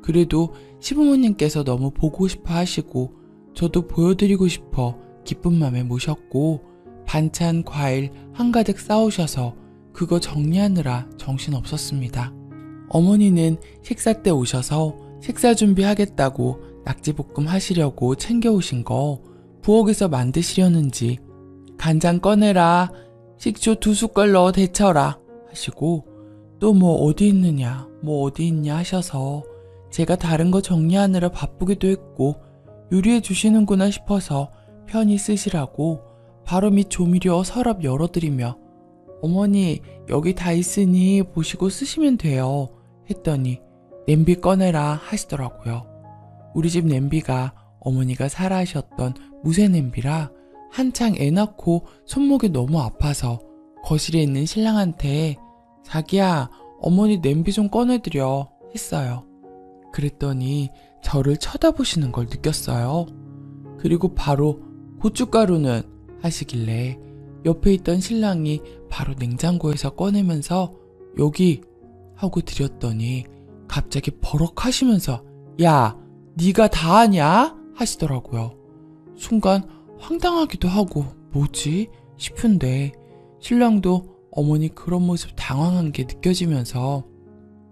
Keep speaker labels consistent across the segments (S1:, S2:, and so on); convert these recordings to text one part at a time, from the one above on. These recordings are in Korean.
S1: 그래도 시부모님께서 너무 보고 싶어 하시고 저도 보여드리고 싶어 기쁜 맘에 모셨고 반찬, 과일 한가득 싸오셔서 그거 정리하느라 정신없었습니다. 어머니는 식사 때 오셔서 식사 준비하겠다고 낙지볶음 하시려고 챙겨오신 거 부엌에서 만드시려는지 간장 꺼내라, 식초 2숟갈 넣어 데쳐라 하시고 또 뭐 어디 있느냐 뭐 어디 있냐 하셔서 제가 다른 거 정리하느라 바쁘기도 했고 요리해 주시는구나 싶어서 편히 쓰시라고 바로 밑 조미료 서랍 열어드리며 어머니 여기 다 있으니 보시고 쓰시면 돼요 했더니 냄비 꺼내라 하시더라고요. 우리 집 냄비가 어머니가 살아 하셨던 무쇠 냄비라 한창 애 낳고 손목이 너무 아파서 거실에 있는 신랑한테 자기야 어머니 냄비 좀 꺼내드려 했어요. 그랬더니 저를 쳐다보시는 걸 느꼈어요. 그리고 바로 고춧가루는 하시길래 옆에 있던 신랑이 바로 냉장고에서 꺼내면서 여기 하고 드렸더니 갑자기 버럭 하시면서 야 네가 다 하냐 하시더라고요. 순간 황당하기도 하고 뭐지 싶은데 신랑도 어머니 그런 모습 당황한 게 느껴지면서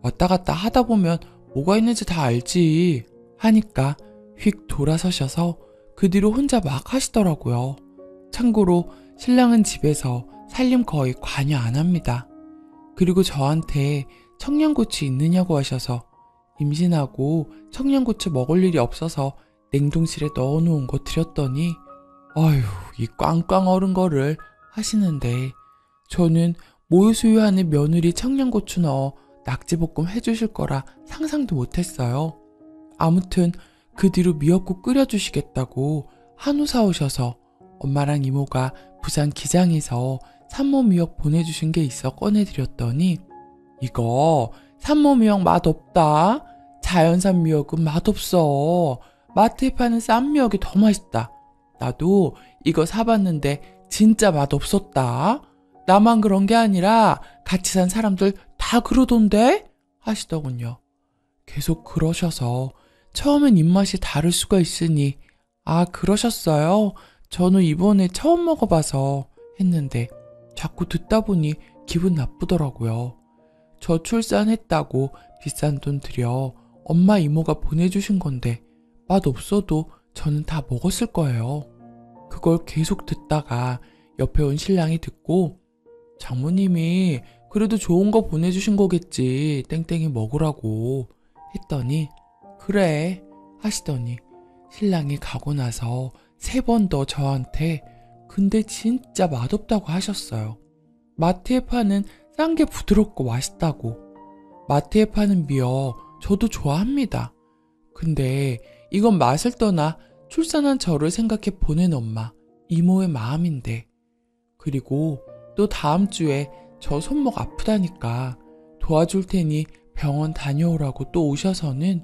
S1: 왔다 갔다 하다 보면 뭐가 있는지 다 알지 하니까 휙 돌아서셔서 그 뒤로 혼자 막 하시더라고요. 참고로 신랑은 집에서 살림 거의 관여 안 합니다. 그리고 저한테 청양고추 있느냐고 하셔서 임신하고 청양고추 먹을 일이 없어서 냉동실에 넣어놓은 거 드렸더니 아휴 이 꽝꽝 얼은 거를 하시는데 저는 모유수유하는 며느리 청양고추 넣어 낙지볶음 해주실 거라 상상도 못했어요. 아무튼 그 뒤로 미역국 끓여주시겠다고 한우 사오셔서 엄마랑 이모가 부산 기장에서 산모 미역 보내주신 게 있어 꺼내드렸더니 이거 산모 미역 맛없다. 자연산 미역은 맛없어. 마트에 파는 싼 미역이 더 맛있다. 나도 이거 사봤는데 진짜 맛없었다. 나만 그런 게 아니라 같이 산 사람들 다 그러던데? 하시더군요. 계속 그러셔서 처음엔 입맛이 다를 수가 있으니 아 그러셨어요? 저는 이번에 처음 먹어봐서 했는데 자꾸 듣다 보니 기분 나쁘더라고요. 저 출산했다고 비싼 돈 들여 엄마 이모가 보내주신 건데 맛없어도 저는 다 먹었을 거예요. 그걸 계속 듣다가 옆에 온 신랑이 듣고 장모님이 그래도 좋은 거 보내주신 거겠지 땡땡이 먹으라고 했더니 그래 하시더니 신랑이 가고 나서 3번 더 저한테 근데 진짜 맛없다고 하셨어요. 마트에 파는 싼 게 부드럽고 맛있다고. 마트에 파는 미역 저도 좋아합니다. 근데 이건 맛을 떠나 출산한 저를 생각해 보낸 엄마, 이모의 마음인데. 그리고 또 다음 주에 저 손목 아프다니까 도와줄 테니 병원 다녀오라고 또 오셔서는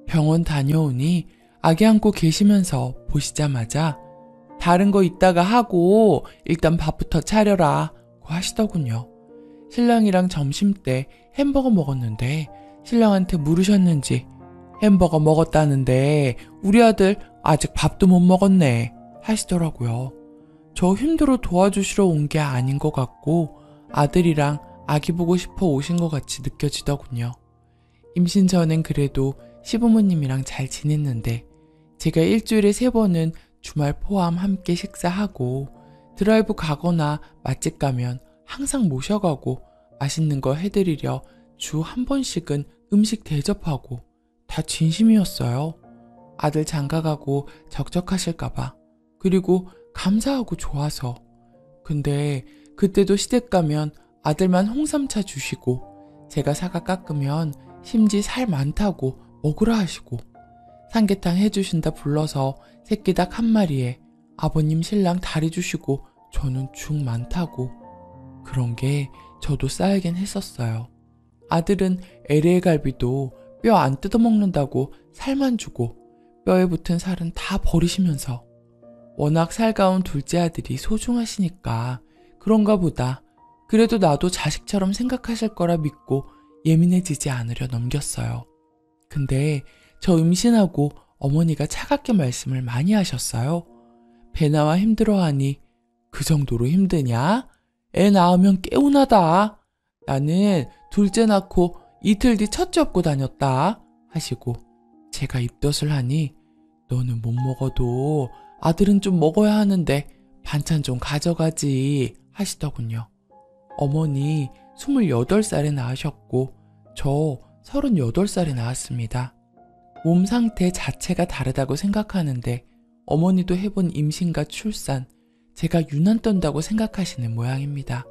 S1: 병원 다녀오니 아기 안고 계시면서 보시자마자 다른 거 이따가 하고 일단 밥부터 차려라 고 하시더군요. 신랑이랑 점심때 햄버거 먹었는데 신랑한테 물으셨는지 햄버거 먹었다는데 우리 아들 아직 밥도 못 먹었네 하시더라고요. 저 힘들어 도와주시러 온 게 아닌 것 같고 아들이랑 아기 보고 싶어 오신 것 같이 느껴지더군요. 임신 전엔 그래도 시부모님이랑 잘 지냈는데 제가 일주일에 3번은 주말 포함 함께 식사하고 드라이브 가거나 맛집 가면 항상 모셔가고 맛있는 거 해드리려 주 1번씩은 음식 대접하고 다 진심이었어요. 아들 장가가고 적적하실까봐 그리고 감사하고 좋아서. 근데 그때도 시댁 가면 아들만 홍삼차 주시고 제가 사과 깎으면 심지 살 많다고 먹으라 하시고 삼계탕 해주신다 불러서 새끼닭 1마리에 아버님 신랑 다리 주시고 저는 죽 많다고. 그런 게 저도 쌓이긴 했었어요. 아들은 LA 갈비도 뼈 안 뜯어먹는다고 살만 주고 뼈에 붙은 살은 다 버리시면서 워낙 살가운 둘째 아들이 소중하시니까 그런가 보다. 그래도 나도 자식처럼 생각하실 거라 믿고 예민해지지 않으려 넘겼어요. 근데 저 임신하고 어머니가 차갑게 말씀을 많이 하셨어요. 배 나와 힘들어하니 그 정도로 힘드냐? 애 낳으면 개운하다. 나는 둘째 낳고 이틀 뒤 첫째 업고 다녔다. 하시고 제가 입덧을 하니 너는 못 먹어도 아들은 좀 먹어야 하는데 반찬 좀 가져가지 하시더군요. 어머니 28살에 낳으셨고 저 38살에 낳았습니다. 몸 상태 자체가 다르다고 생각하는데 어머니도 해본 임신과 출산, 제가 유난 떤다고 생각하시는 모양입니다.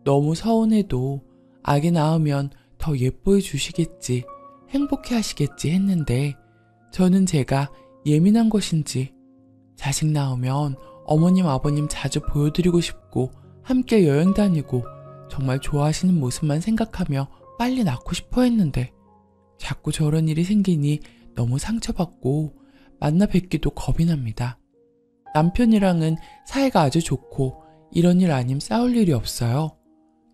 S1: 너무 서운해도 아기 낳으면 더 예뻐해 주시겠지, 행복해 하시겠지 했는데 저는 제가 예민한 것인지 자식 낳으면 어머님 아버님 자주 보여드리고 싶고 함께 여행 다니고 정말 좋아하시는 모습만 생각하며 빨리 낳고 싶어 했는데 자꾸 저런 일이 생기니 너무 상처받고 만나 뵙기도 겁이 납니다. 남편이랑은 사이가 아주 좋고 이런 일 아님 싸울 일이 없어요.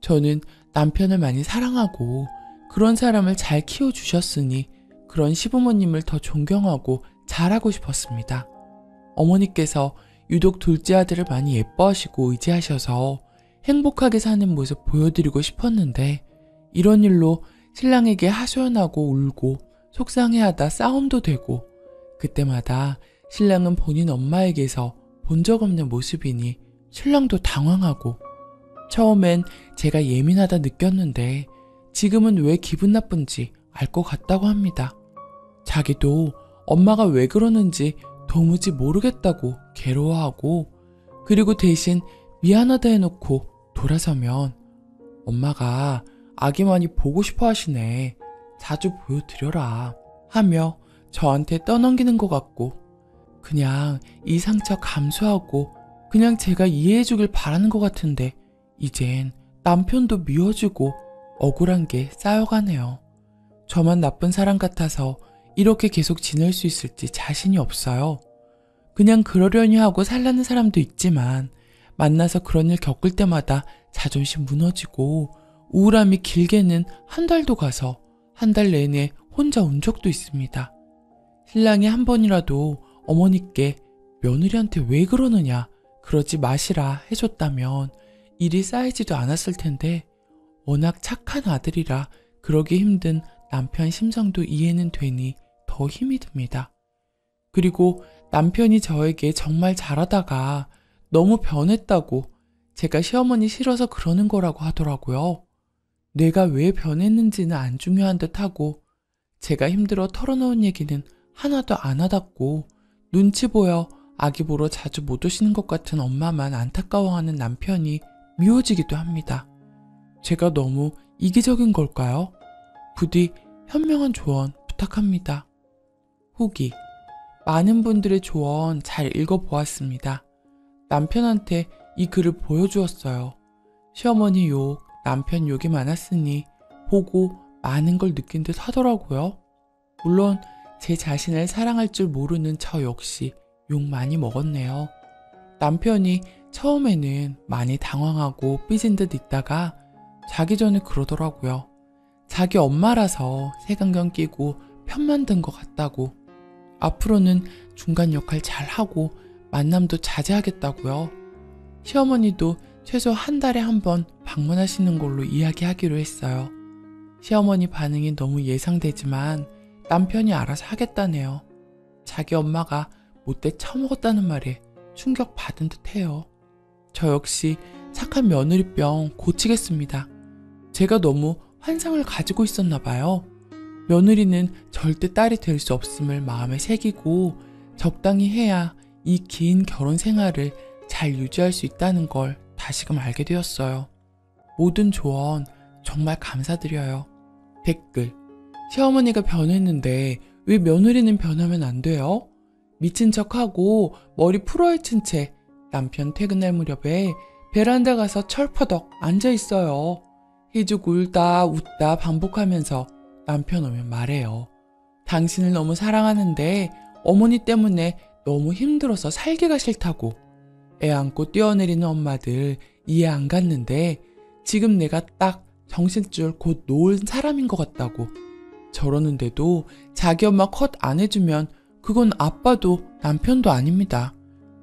S1: 저는 남편을 많이 사랑하고 그런 사람을 잘 키워주셨으니 그런 시부모님을 더 존경하고 잘하고 싶었습니다. 어머니께서 유독 둘째 아들을 많이 예뻐하시고 의지하셔서 행복하게 사는 모습 보여드리고 싶었는데 이런 일로 신랑에게 하소연하고 울고 속상해하다 싸움도 되고 그때마다 신랑은 본인 엄마에게서 본 적 없는 모습이니 신랑도 당황하고 처음엔 제가 예민하다 느꼈는데 지금은 왜 기분 나쁜지 알 것 같다고 합니다. 자기도 엄마가 왜 그러는지 도무지 모르겠다고 괴로워하고 그리고 대신 미안하다 해놓고 돌아서면 엄마가 아기 많이 보고 싶어 하시네. 자주 보여드려라. 하며 저한테 떠넘기는 것 같고 그냥 이 상처 감수하고 그냥 제가 이해해주길 바라는 것 같은데 이젠 남편도 미워지고 억울한 게 쌓여가네요. 저만 나쁜 사람 같아서 이렇게 계속 지낼 수 있을지 자신이 없어요. 그냥 그러려니 하고 살라는 사람도 있지만 만나서 그런 일 겪을 때마다 자존심 무너지고 우울함이 길게는 한 달도 가서 한 달 내내 혼자 운 적도 있습니다. 신랑이 한 번이라도 어머니께 며느리한테 왜 그러느냐 그러지 마시라 해줬다면 일이 쌓이지도 않았을 텐데 워낙 착한 아들이라 그러기 힘든 남편 심정도 이해는 되니 더 힘이 듭니다. 그리고 남편이 저에게 정말 잘하다가 너무 변했다고 제가 시어머니 싫어서 그러는 거라고 하더라고요. 내가 왜 변했는지는 안 중요한 듯 하고 제가 힘들어 털어놓은 얘기는 하나도 안 와닿고 눈치 보여 아기 보러 자주 못 오시는 것 같은 엄마만 안타까워하는 남편이 미워지기도 합니다. 제가 너무 이기적인 걸까요? 부디 현명한 조언 부탁합니다. 후기. 많은 분들의 조언 잘 읽어보았습니다. 남편한테 이 글을 보여주었어요. 시어머니 욕, 남편 욕이 많았으니 보고 많은 걸 느낀 듯 하더라고요. 물론 제 자신을 사랑할 줄 모르는 저 역시 욕 많이 먹었네요. 남편이 처음에는 많이 당황하고 삐진 듯 있다가 자기 전에 그러더라고요. 자기 엄마라서 색안경 끼고 편만 든 것 같다고. 앞으로는 중간 역할 잘하고 만남도 자제하겠다고요. 시어머니도 최소 한 달에 한 번 방문하시는 걸로 이야기하기로 했어요. 시어머니 반응이 너무 예상되지만 남편이 알아서 하겠다네요. 자기 엄마가 못돼 처먹었다는 말에 충격 받은 듯해요. 저 역시 착한 며느리병 고치겠습니다. 제가 너무 환상을 가지고 있었나 봐요. 며느리는 절대 딸이 될 수 없음을 마음에 새기고 적당히 해야 이 긴 결혼 생활을 잘 유지할 수 있다는 걸 다시금 알게 되었어요. 모든 조언 정말 감사드려요. 댓글. 시어머니가 변했는데 왜 며느리는 변하면 안 돼요? 미친 척하고 머리 풀어헤친 채 남편 퇴근할 무렵에 베란다 가서 철퍼덕 앉아있어요. 해주고 울다 웃다 반복하면서 남편 오면 말해요. 당신을 너무 사랑하는데 어머니 때문에 너무 힘들어서 살기가 싫다고. 애 안고 뛰어내리는 엄마들 이해 안 갔는데 지금 내가 딱 정신줄 곧 놓을 사람인 것 같다고. 저러는데도 자기 엄마 컷 안 해주면 그건 아빠도 남편도 아닙니다.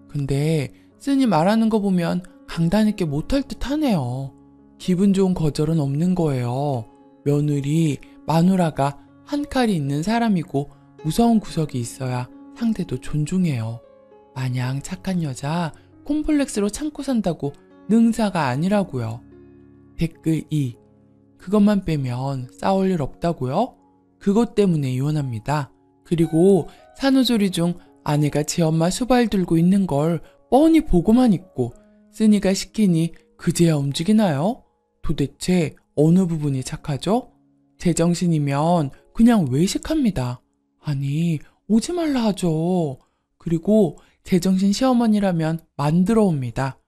S1: 근데 쓰니 말하는 거 보면 강단 있게 못할 듯 하네요. 기분 좋은 거절은 없는 거예요. 며느리, 마누라가 한 칼이 있는 사람이고 무서운 구석이 있어야 상대도 존중해요. 마냥 착한 여자 콤플렉스로 참고 산다고 능사가 아니라고요. 댓글 2. 그것만 빼면 싸울 일 없다고요? 그것 때문에 이혼합니다. 그리고 산후조리 중 아내가 지 엄마 수발 들고 있는 걸 뻔히 보고만 있고 쓰니가 시키니 그제야 움직이나요? 도대체 어느 부분이 착하죠? 제정신이면 그냥 외식합니다. 아니, 오지 말라 하죠. 그리고 제정신 시어머니라면 만들어 옵니다.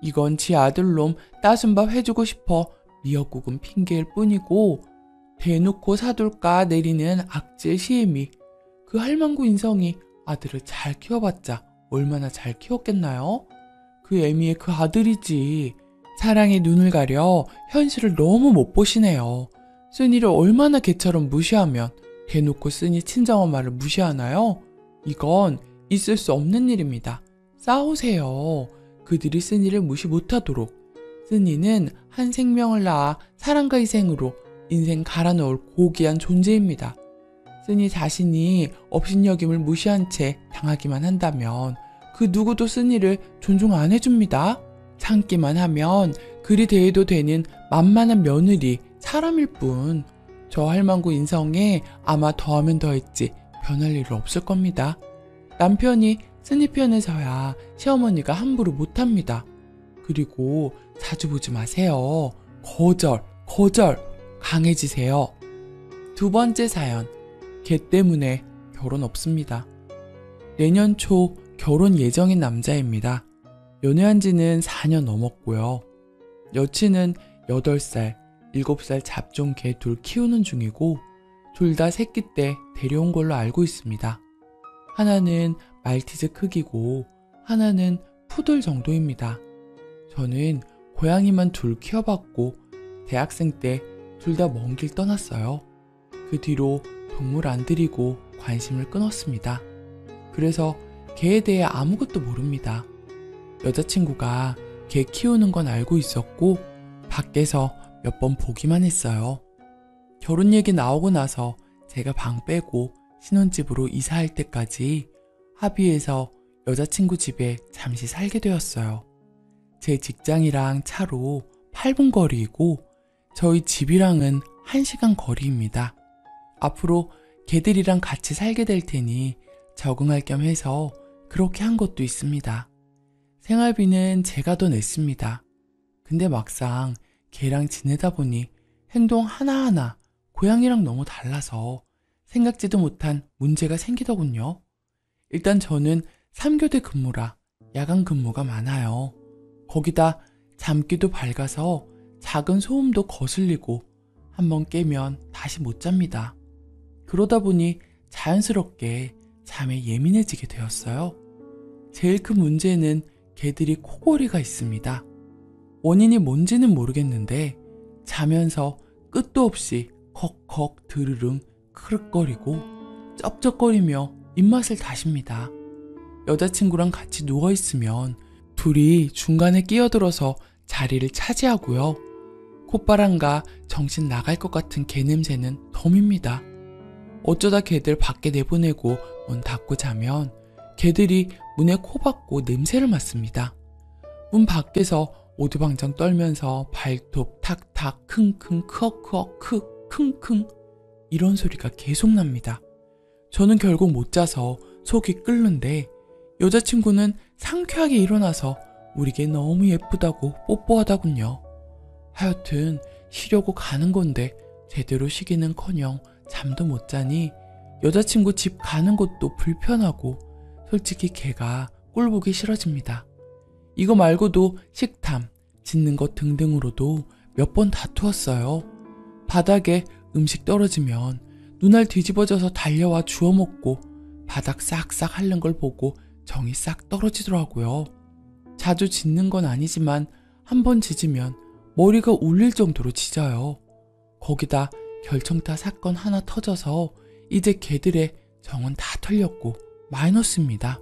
S1: 이건 지 아들놈 따순밥 해주고 싶어 미역국은 핑계일 뿐이고 대놓고 사둘까 내리는 악질 시애미. 그 할망구 인성이 아들을 잘 키워봤자 얼마나 잘 키웠겠나요? 그 애미의 그 아들이지. 사랑에 눈을 가려 현실을 너무 못 보시네요. 쓰니를 얼마나 개처럼 무시하면 대놓고 쓰니 친정엄마를 무시하나요? 이건 있을 수 없는 일입니다. 싸우세요. 그들이 쓰니를 무시 못하도록. 쓰니는 한 생명을 낳아 사랑과 희생으로 인생 갈아넣을 고귀한 존재입니다. 쓰니 자신이 업신여김을 무시한 채 당하기만 한다면 그 누구도 쓰니를 존중 안 해줍니다. 참기만 하면 그리 대해도 되는 만만한 며느리, 사람일 뿐. 저 할망구 인성에 아마 더하면 더했지 변할 일은 없을 겁니다. 남편이 쓰니 편에서야 시어머니가 함부로 못합니다. 그리고 자주 보지 마세요. 거절, 강해지세요. 두 번째 사연, 걔 때문에 결혼 없습니다. 내년 초 결혼 예정인 남자입니다. 연애한 지는 4년 넘었고요. 여친은 8살, 7살 잡종 개 둘 키우는 중이고 둘 다 새끼 때 데려온 걸로 알고 있습니다. 하나는 말티즈 크기고 하나는 푸들 정도입니다. 저는 고양이만 둘 키워봤고 대학생 때 둘 다 먼 길 떠났어요. 그 뒤로 동물 안 들이고 관심을 끊었습니다. 그래서 개에 대해 아무것도 모릅니다. 여자친구가 개 키우는 건 알고 있었고 밖에서 몇 번 보기만 했어요. 결혼 얘기 나오고 나서 제가 방 빼고 신혼집으로 이사할 때까지 합의해서 여자친구 집에 잠시 살게 되었어요. 제 직장이랑 차로 8분 거리이고 저희 집이랑은 1시간 거리입니다. 앞으로 개들이랑 같이 살게 될 테니 적응할 겸 해서 그렇게 한 것도 있습니다. 생활비는 제가 더 냈습니다. 근데 막상 개랑 지내다 보니 행동 하나하나 고양이랑 너무 달라서 생각지도 못한 문제가 생기더군요. 일단 저는 3교대 근무라 야간 근무가 많아요. 거기다 잠기도 밝아서 작은 소음도 거슬리고 한번 깨면 다시 못 잡니다. 그러다 보니 자연스럽게 잠에 예민해지게 되었어요. 제일 큰 문제는 개들이 코골이가 있습니다. 원인이 뭔지는 모르겠는데 자면서 끝도 없이 컥컥 드르릉 크륵거리고 쩝쩝거리며 입맛을 다십니다. 여자친구랑 같이 누워있으면 둘이 중간에 끼어들어서 자리를 차지하고요. 콧바람과 정신 나갈 것 같은 개 냄새는 덤입니다. 어쩌다 개들 밖에 내보내고 문 닫고 자면 개들이 문에 코 박고 냄새를 맡습니다. 문 밖에서 오두방정 떨면서 발톱 탁탁 킁킁 크억크억 크 킁킁 이런 소리가 계속 납니다. 저는 결국 못 자서 속이 끓는데 여자친구는 상쾌하게 일어나서 우리 개 너무 예쁘다고 뽀뽀하다군요. 하여튼 쉬려고 가는 건데 제대로 쉬기는커녕 잠도 못 자니 여자친구 집 가는 것도 불편하고 솔직히 개가 꼴보기 싫어집니다. 이거 말고도 식탐, 짖는 것 등등으로도 몇 번 다투었어요. 바닥에 음식 떨어지면 눈알 뒤집어져서 달려와 주워 먹고 바닥 싹싹 핥는 걸 보고 정이 싹 떨어지더라고요. 자주 짖는 건 아니지만 한 번 짖으면 머리가 울릴 정도로 짖어요. 거기다 결정타 사건 하나 터져서 이제 개들의 정은 다 털렸고 마이너스입니다.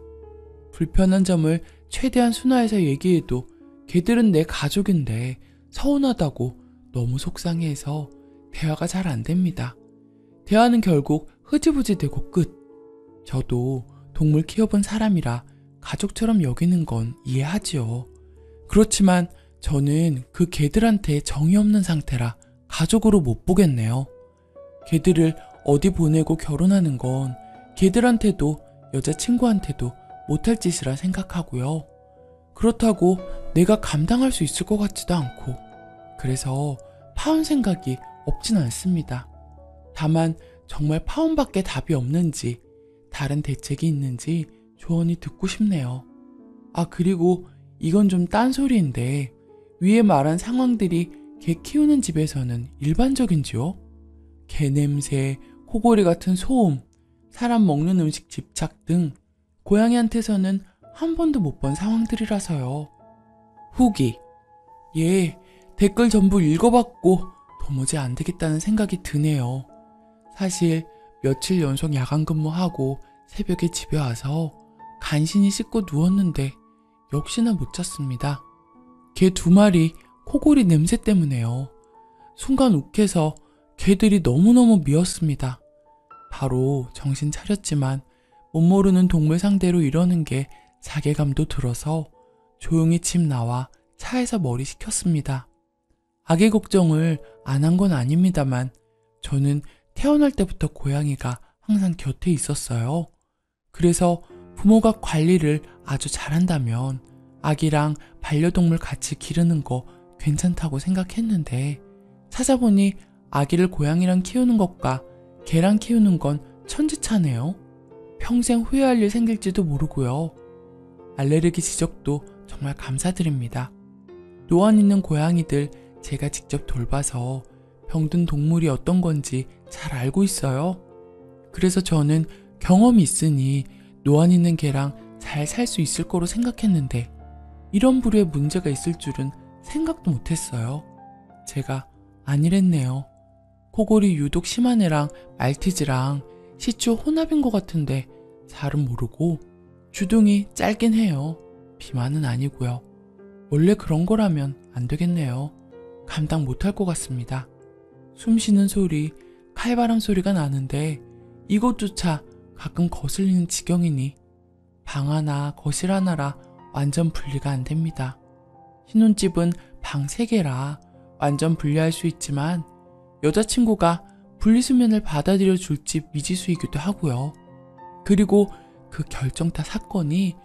S1: 불편한 점을 최대한 순화해서 얘기해도 개들은 내 가족인데 서운하다고 너무 속상해해서 대화가 잘 안 됩니다. 대화는 결국 흐지부지 되고 끝. 저도 동물 키워본 사람이라 가족처럼 여기는 건 이해하지요. 그렇지만 저는 그 개들한테 정이 없는 상태라 가족으로 못 보겠네요. 개들을 어디 보내고 결혼하는 건 개들한테도 여자친구한테도 못할 짓이라 생각하고요. 그렇다고 내가 감당할 수 있을 것 같지도 않고, 그래서 파혼 생각이 없진 않습니다. 다만 정말 파혼밖에 답이 없는지 다른 대책이 있는지 조언이 듣고 싶네요. 아, 그리고 이건 좀 딴소리인데 위에 말한 상황들이 개 키우는 집에서는 일반적인지요? 개 냄새, 코골이 같은 소음, 사람 먹는 음식 집착 등 고양이한테서는 한 번도 못 본 상황들이라서요. 후기. 예, 댓글 전부 읽어봤고 도무지 안 되겠다는 생각이 드네요. 사실 며칠 연속 야간 근무하고 새벽에 집에 와서 간신히 씻고 누웠는데 역시나 못 잤습니다. 개 2마리 코골이 냄새 때문에요. 순간 욱해서 개들이 너무너무 미웠습니다. 바로 정신 차렸지만 못 모르는 동물 상대로 이러는 게 자괴감도 들어서 조용히 집 나와 차에서 머리 식혔습니다. 아기 걱정을 안 한 건 아닙니다만 저는 태어날 때부터 고양이가 항상 곁에 있었어요. 그래서 부모가 관리를 아주 잘한다면 아기랑 반려동물 같이 기르는 거 괜찮다고 생각했는데 찾아보니 아기를 고양이랑 키우는 것과 개랑 키우는 건 천지차네요. 평생 후회할 일 생길지도 모르고요. 알레르기 지적도 정말 감사드립니다. 노안 있는 고양이들 제가 직접 돌봐서 병든 동물이 어떤 건지 잘 알고 있어요. 그래서 저는 경험이 있으니 노안 있는 개랑 잘 살 수 있을 거로 생각했는데 이런 부류의 문제가 있을 줄은 생각도 못했어요. 제가 아니랬네요. 코골이 유독 심한 애랑 말티즈랑 시추 혼합인 것 같은데 잘은 모르고 주둥이 짧긴 해요. 비만은 아니고요. 원래 그런 거라면 안 되겠네요. 감당 못할 것 같습니다. 숨 쉬는 소리, 칼바람 소리가 나는데 이것조차 가끔 거슬리는 지경이니 방 하나, 거실 하나라 완전 분리가 안 됩니다. 신혼집은 방 3개라 완전 분리할 수 있지만 여자친구가 분리수면을 받아들여 줄지 미지수이기도 하고요. 그리고 그 결정타 사건이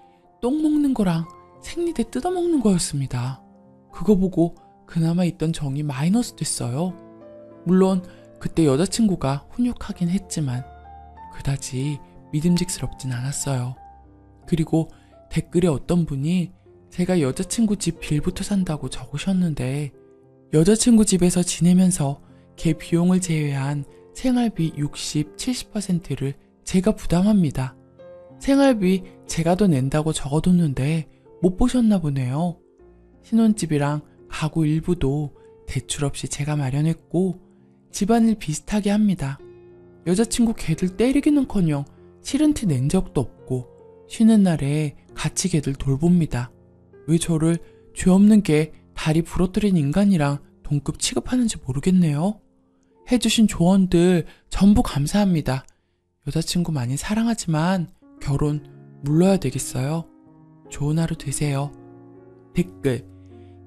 S1: 똥 먹는 거랑 생리대 뜯어먹는 거였습니다. 그거 보고 그나마 있던 정이 마이너스 됐어요. 물론 그때 여자친구가 훈육하긴 했지만 그다지 믿음직스럽진 않았어요. 그리고 댓글에 어떤 분이 제가 여자친구 집 빌부터 산다고 적으셨는데 여자친구 집에서 지내면서 걔 비용을 제외한 생활비 60, 70%를 제가 부담합니다. 생활비 제가 더 낸다고 적어뒀는데 못 보셨나 보네요. 신혼집이랑 가구 일부도 대출 없이 제가 마련했고 집안일 비슷하게 합니다. 여자친구 걔들 때리기는커녕 싫은 티 낸 적도 없고 쉬는 날에 같이 걔들 돌봅니다. 왜 저를 죄 없는 게 다리 부러뜨린 인간이랑 동급 취급하는지 모르겠네요. 해주신 조언들 전부 감사합니다. 여자친구 많이 사랑하지만 결혼 물러야 되겠어요. 좋은 하루 되세요. 댓글.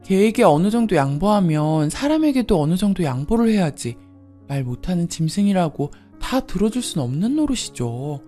S1: 개에게 어느 정도 양보하면 사람에게도 어느 정도 양보를 해야지. 말 못하는 짐승이라고 다 들어줄 순 없는 노릇이죠.